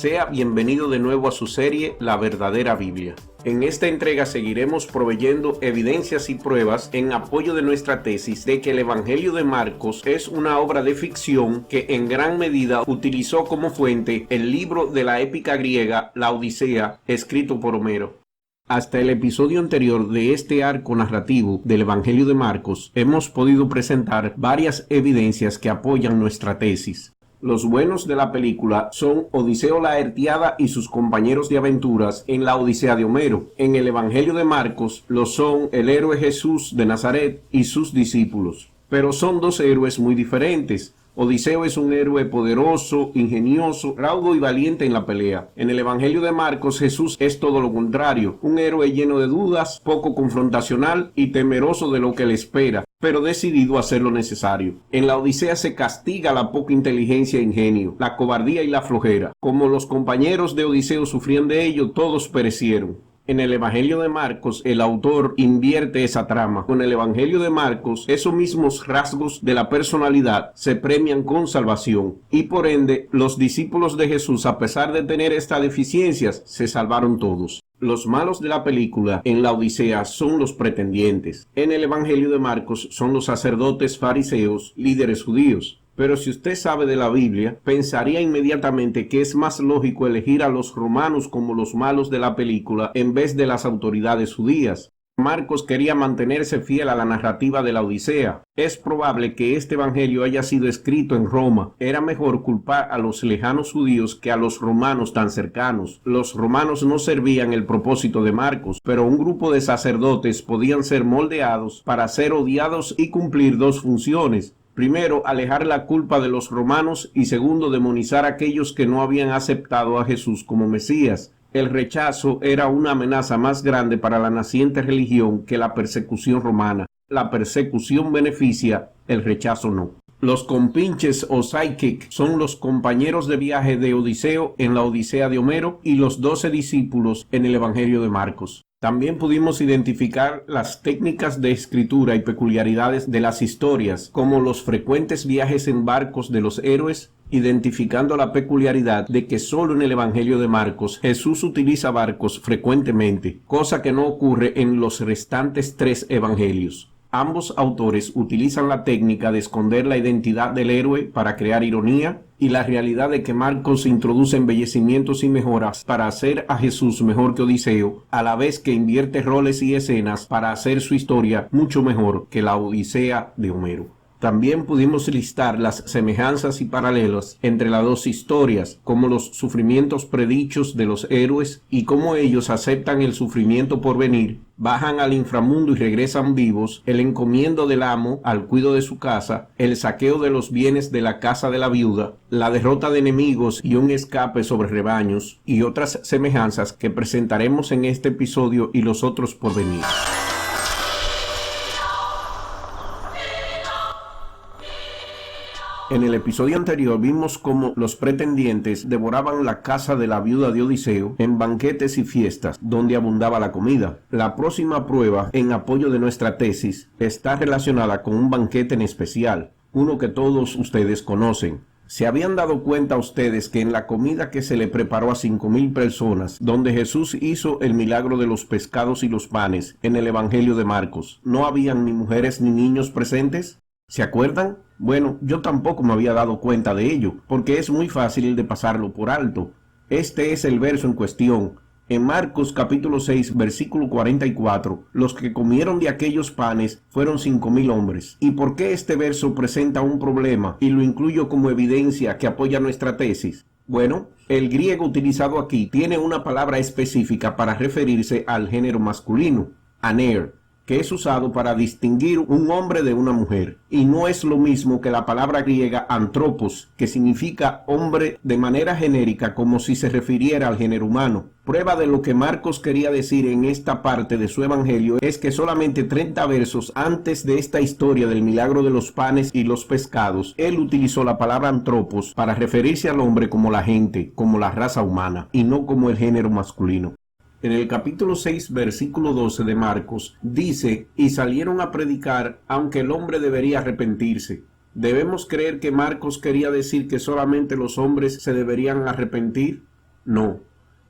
Sea bienvenido de nuevo a su serie La Verdadera Biblia. En esta entrega seguiremos proveyendo evidencias y pruebas en apoyo de nuestra tesis de que el Evangelio de Marcos es una obra de ficción que en gran medida utilizó como fuente el libro de la épica griega La Odisea, escrito por Homero. Hasta el episodio anterior de este arco narrativo del Evangelio de Marcos, hemos podido presentar varias evidencias que apoyan nuestra tesis. Los buenos de la película son Odiseo Laertiada y sus compañeros de aventuras en la Odisea de Homero. En el Evangelio de Marcos lo son el héroe Jesús de Nazaret y sus discípulos. Pero son dos héroes muy diferentes. Odiseo es un héroe poderoso, ingenioso, raudo y valiente en la pelea. En el Evangelio de Marcos, Jesús es todo lo contrario, un héroe lleno de dudas, poco confrontacional y temeroso de lo que le espera, pero decidido a hacer lo necesario. En la Odisea se castiga la poca inteligencia e ingenio, la cobardía y la flojera. Como los compañeros de Odiseo sufrían de ello, todos perecieron. En el Evangelio de Marcos, el autor invierte esa trama. Con el Evangelio de Marcos, esos mismos rasgos de la personalidad se premian con salvación. Y por ende, los discípulos de Jesús, a pesar de tener estas deficiencias, se salvaron todos. Los malos de la película en la Odisea son los pretendientes. En el Evangelio de Marcos son los sacerdotes fariseos, líderes judíos. Pero si usted sabe de la Biblia, pensaría inmediatamente que es más lógico elegir a los romanos como los malos de la película en vez de las autoridades judías. Marcos quería mantenerse fiel a la narrativa de la Odisea. Es probable que este evangelio haya sido escrito en Roma. Era mejor culpar a los lejanos judíos que a los romanos tan cercanos. Los romanos no servían el propósito de Marcos, pero un grupo de sacerdotes podían ser moldeados para ser odiados y cumplir dos funciones. Primero, alejar la culpa de los romanos y segundo, demonizar a aquellos que no habían aceptado a Jesús como Mesías. El rechazo era una amenaza más grande para la naciente religión que la persecución romana. La persecución beneficia, el rechazo no. Los compinches o sidekick son los compañeros de viaje de Odiseo en la Odisea de Homero y los 12 discípulos en el Evangelio de Marcos. También pudimos identificar las técnicas de escritura y peculiaridades de las historias, como los frecuentes viajes en barcos de los héroes, identificando la peculiaridad de que solo en el Evangelio de Marcos Jesús utiliza barcos frecuentemente, cosa que no ocurre en los restantes 3 evangelios. Ambos autores utilizan la técnica de esconder la identidad del héroe para crear ironía y la realidad de que Marcos introduce embellecimientos y mejoras para hacer a Jesús mejor que Odiseo, a la vez que invierte roles y escenas para hacer su historia mucho mejor que la Odisea de Homero. También pudimos listar las semejanzas y paralelos entre las dos historias, como los sufrimientos predichos de los héroes y cómo ellos aceptan el sufrimiento por venir, bajan al inframundo y regresan vivos, el encomiendo del amo al cuidado de su casa, el saqueo de los bienes de la casa de la viuda, la derrota de enemigos y un escape sobre rebaños, y otras semejanzas que presentaremos en este episodio y los otros por venir. En el episodio anterior vimos cómo los pretendientes devoraban la casa de la viuda de Odiseo en banquetes y fiestas, donde abundaba la comida. La próxima prueba en apoyo de nuestra tesis está relacionada con un banquete en especial, uno que todos ustedes conocen. ¿Se habían dado cuenta ustedes que en la comida que se le preparó a 5,000 personas, donde Jesús hizo el milagro de los pescados y los panes, en el Evangelio de Marcos, no habían ni mujeres ni niños presentes? ¿Se acuerdan? Bueno, yo tampoco me había dado cuenta de ello, porque es muy fácil de pasarlo por alto. Este es el verso en cuestión. En Marcos capítulo 6, versículo 44, los que comieron de aquellos panes fueron 5,000 hombres. ¿Y por qué este verso presenta un problema y lo incluyo como evidencia que apoya nuestra tesis? Bueno, el griego utilizado aquí tiene una palabra específica para referirse al género masculino, aner, que es usado para distinguir un hombre de una mujer, y no es lo mismo que la palabra griega antropos, que significa hombre de manera genérica como si se refiriera al género humano. Prueba de lo que Marcos quería decir en esta parte de su evangelio es que solamente 30 versos antes de esta historia del milagro de los panes y los pescados, él utilizó la palabra antropos para referirse al hombre como la gente, como la raza humana, y no como el género masculino. En el capítulo 6, versículo 12 de Marcos, dice, y salieron a predicar, aunque el hombre debería arrepentirse. ¿Debemos creer que Marcos quería decir que solamente los hombres se deberían arrepentir? No.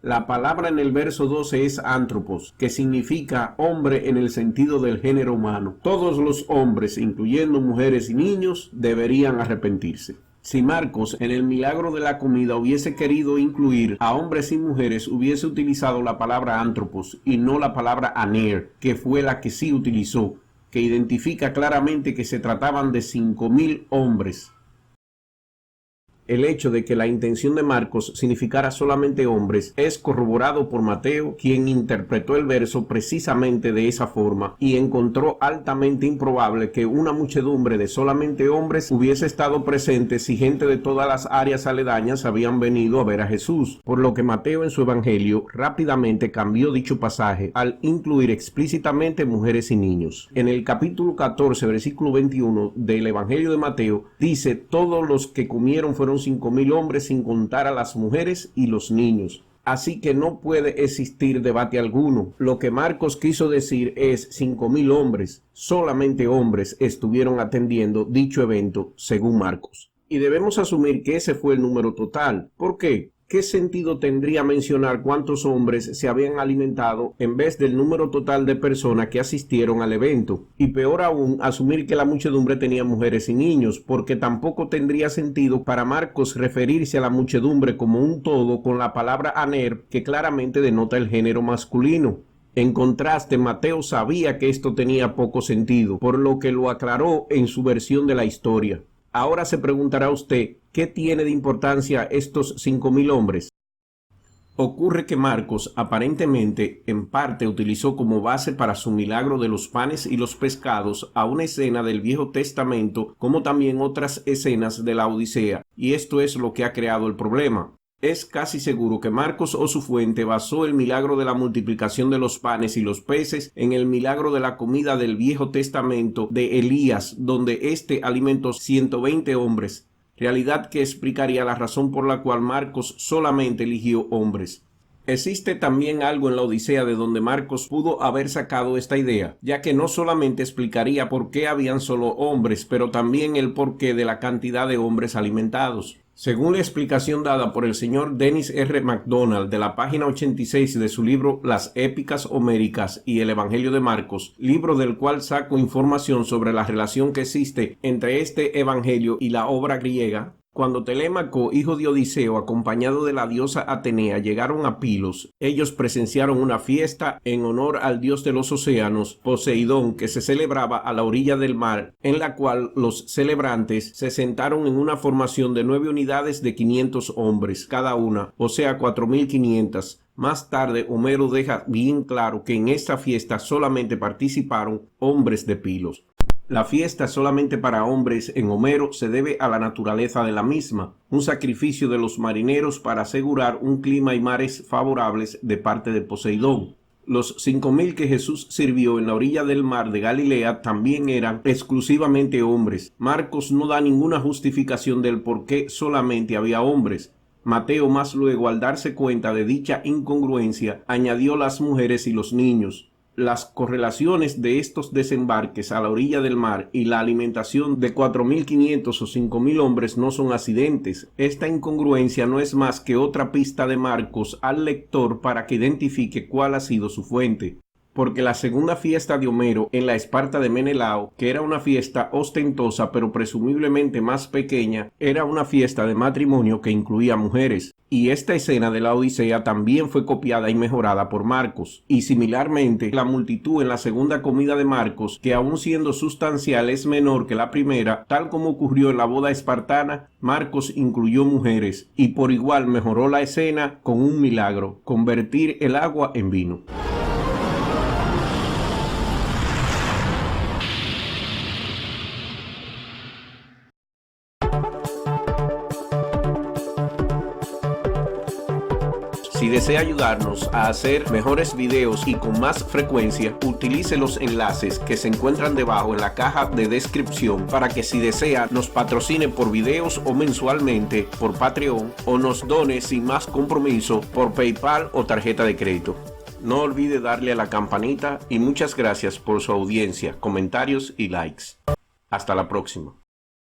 La palabra en el verso 12 es anthropos, que significa hombre en el sentido del género humano. Todos los hombres, incluyendo mujeres y niños, deberían arrepentirse. Si Marcos en el milagro de la comida hubiese querido incluir a hombres y mujeres, hubiese utilizado la palabra anthropos y no la palabra aner, que fue la que sí utilizó, que identifica claramente que se trataban de 5,000 hombres. El hecho de que la intención de Marcos significara solamente hombres es corroborado por Mateo, quien interpretó el verso precisamente de esa forma y encontró altamente improbable que una muchedumbre de solamente hombres hubiese estado presente si gente de todas las áreas aledañas habían venido a ver a Jesús, por lo que Mateo en su evangelio rápidamente cambió dicho pasaje al incluir explícitamente mujeres y niños. En el capítulo 14, versículo 21 del evangelio de Mateo, dice: todos los que comieron fueron 5,000 hombres, sin contar a las mujeres y los niños. Así que no puede existir debate alguno. Lo que Marcos quiso decir es 5,000 hombres. Solamente hombres estuvieron atendiendo dicho evento según Marcos. Y debemos asumir que ese fue el número total. ¿Por qué? ¿Qué sentido tendría mencionar cuántos hombres se habían alimentado en vez del número total de personas que asistieron al evento? Y peor aún, asumir que la muchedumbre tenía mujeres y niños, porque tampoco tendría sentido para Marcos referirse a la muchedumbre como un todo con la palabra aner, que claramente denota el género masculino. En contraste, Mateo sabía que esto tenía poco sentido, por lo que lo aclaró en su versión de la historia. Ahora se preguntará usted, ¿qué tiene de importancia estos 5,000 hombres? Ocurre que Marcos aparentemente en parte utilizó como base para su milagro de los panes y los pescados a una escena del Viejo Testamento, como también otras escenas de la Odisea, y esto es lo que ha creado el problema. Es casi seguro que Marcos o su fuente basó el milagro de la multiplicación de los panes y los peces en el milagro de la comida del Viejo Testamento de Elías, donde éste alimentó 120 hombres, realidad que explicaría la razón por la cual Marcos solamente eligió hombres. Existe también algo en la Odisea de donde Marcos pudo haber sacado esta idea, ya que no solamente explicaría por qué habían solo hombres, pero también el porqué de la cantidad de hombres alimentados. Según la explicación dada por el señor Dennis R. MacDonald de la página 86 de su libro Las Épicas Homéricas y el Evangelio de Marcos, libro del cual saco información sobre la relación que existe entre este evangelio y la obra griega, cuando Telémaco, hijo de Odiseo, acompañado de la diosa Atenea, llegaron a Pilos, ellos presenciaron una fiesta en honor al dios de los océanos, Poseidón, que se celebraba a la orilla del mar, en la cual los celebrantes se sentaron en una formación de 9 unidades de 500 hombres cada una, o sea 4,500. Más tarde, Homero deja bien claro que en esta fiesta solamente participaron hombres de Pilos. La fiesta solamente para hombres en Homero se debe a la naturaleza de la misma, un sacrificio de los marineros para asegurar un clima y mares favorables de parte de Poseidón. Los 5,000 que Jesús sirvió en la orilla del mar de Galilea también eran exclusivamente hombres. Marcos no da ninguna justificación del por qué solamente había hombres. Mateo más luego, al darse cuenta de dicha incongruencia, añadió las mujeres y los niños. Las correlaciones de estos desembarques a la orilla del mar y la alimentación de 4,500 o 5,000 hombres no son accidentes. Esta incongruencia no es más que otra pista de Marcos al lector para que identifique cuál ha sido su fuente. Porque la segunda fiesta de Homero en la Esparta de Menelao, que era una fiesta ostentosa pero presumiblemente más pequeña, era una fiesta de matrimonio que incluía mujeres. Y esta escena de la Odisea también fue copiada y mejorada por Marcos. Y similarmente, la multitud en la segunda comida de Marcos, que aun siendo sustancial es menor que la primera, tal como ocurrió en la boda espartana, Marcos incluyó mujeres y por igual mejoró la escena con un milagro: convertir el agua en vino. Si desea ayudarnos a hacer mejores videos y con más frecuencia, utilice los enlaces que se encuentran debajo en la caja de descripción para que, si desea, nos patrocine por videos o mensualmente por Patreon, o nos done sin más compromiso por PayPal o tarjeta de crédito. No olvide darle a la campanita y muchas gracias por su audiencia, comentarios y likes. Hasta la próxima.